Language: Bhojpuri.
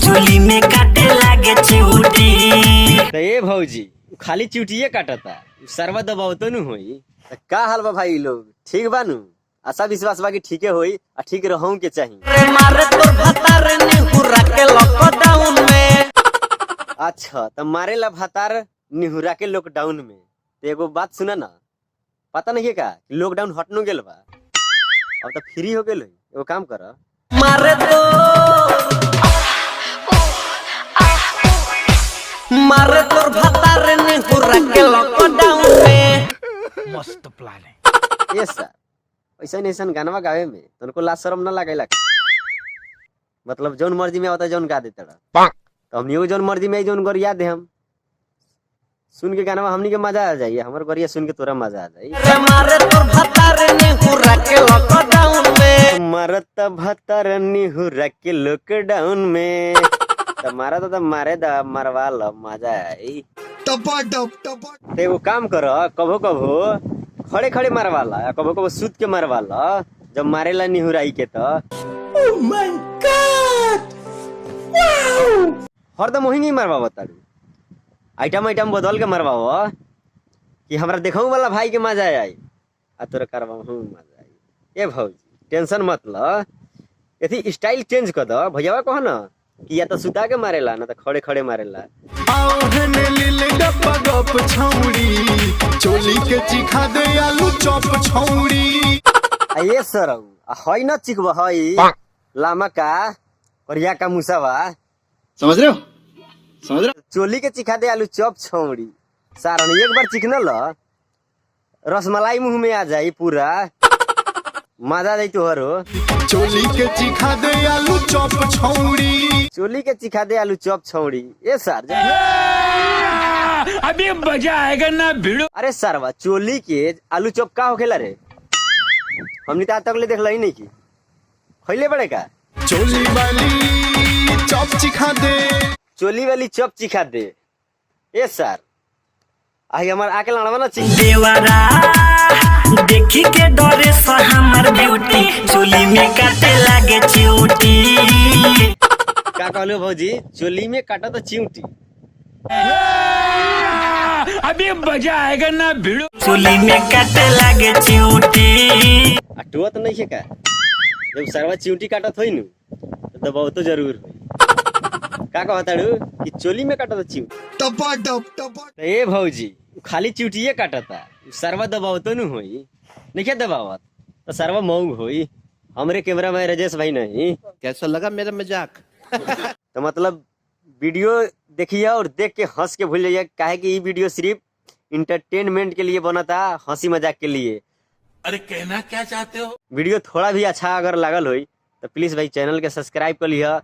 चोली में काटे लागे चिउटी। तो ये भौजी खाली चिउटिये काटता, सरवा दबाव तो न होई। का हाल बा भाई लोग, ठीक बानू? आशा विश्वास बा कि ठीके होई आ ठीक रहूं के चाहिए। मारे तोर भतार निहुरा के लॉकडाउन में। अच्छा तो मारे ला भतार निहुरा के लॉकडाउन में। तो एगो बात सुना ना, पता नहीं का लॉकडाउन हटनो गेल बा, अब तो फ्री हो गेल। एगो काम कर, मारे तो मारे तोर भतार निहुरा के लॉकडाउन में। मस्त प्लान है। ये सर ऐसा ऐसा गानवा गावे में तुमको लाज शर्म न लगेला? मतलब जौन मर्जी में होता जौन गा देता तो हम जौन मर्जी में जौन गोरिया दे, हम सुन के गाना हमनी के मजा आ जाइए, हमारे गोरिया सुन के तोरा मजा आ जाइए। मारे तोर भतार निहुरा के लॉकडाउन में। मरत भतर निहुरा के लॉकडाउन में। तो मारा तो मारे दा मरवा लो, मजा आई। तो एगो काम करो, कभो कभो खड़े खड़े मरवा ला, कभो कभो सूत के मरवा ला, जब मारेला निहुराई के तो हरदम वही नहीं मरवा बताड़ू, आइटम आइटम बदल के मरवाओ कि हमरा देखऊ वाला भाई के मजा आई आ तोरा करवाऊ मजा आई। ए भौजी टेंशन मत ल, यदि स्टाइल चेंज कर दो भैया कहो ना कि या तो सुता के मारेला ना तो खड़े खड़े मारेला। चोली के चिखा दे आलू चॉप छौड़ी। ये सर हई न चिकवा हई लामा का करिया का मुसावा, समझ रहे हो? समझ रहे हो? चोली के चिखा दे आलू चॉप छौड़ी। सारण एक बार चिकना ल, रसमलाई मुंह में आ जाई, पूरा मजा दे तोहरो। चोली के चिखा दे आलू चॉप छौड़ी। चोली के चिखा दे आलू चॉप छौड़ी। ये सर अभी मजा आएगा ना भिड़ो। अरे सरवा चोली के आलू चॉप का होखेला रे? हमनी तो आज तक ले देखला ही नहीं की खइले बड़े का। चोली वाली चॉप चिखा दे। चोली वाली चॉप चिखा दे। ए सर आई हमार आके लड़वा ना चिख देवरा देखी के डरे सा हमर ब्यूटी, चोली में काटे लागे चिउटी। का कहलो भौजी, चोली में काटा तो चिउटी। अभी मजा आएगा ना भिड़ो। चोली में काटे लागे चिउटी। अटुआ तो नहीं है का, जब सरवा चिउटी काटत होई नु तो दबाव तो जरूर होई। का कहताड़ू कि चोली में काटा तो चिउटी। टपा टप टपा। तो ए भौजी खाली चिउटिये काटता, सरवा दबाव तो नु होई, नहीं दबावत तो सरवा मऊग होई। हमरे कैमरा में राजेश भाई नहीं। कैसा लगा मेरा मजाक? तो मतलब वीडियो देखिए और देख के हंस के भूल जाइए, काहे कि ये वीडियो सिर्फ इंटरटेनमेंट के लिए बना था, हंसी मजाक के लिए। अरे कहना क्या चाहते हो? वीडियो थोड़ा भी अच्छा अगर लागल होई तो प्लीज भाई चैनल के सब्सक्राइब कर लिया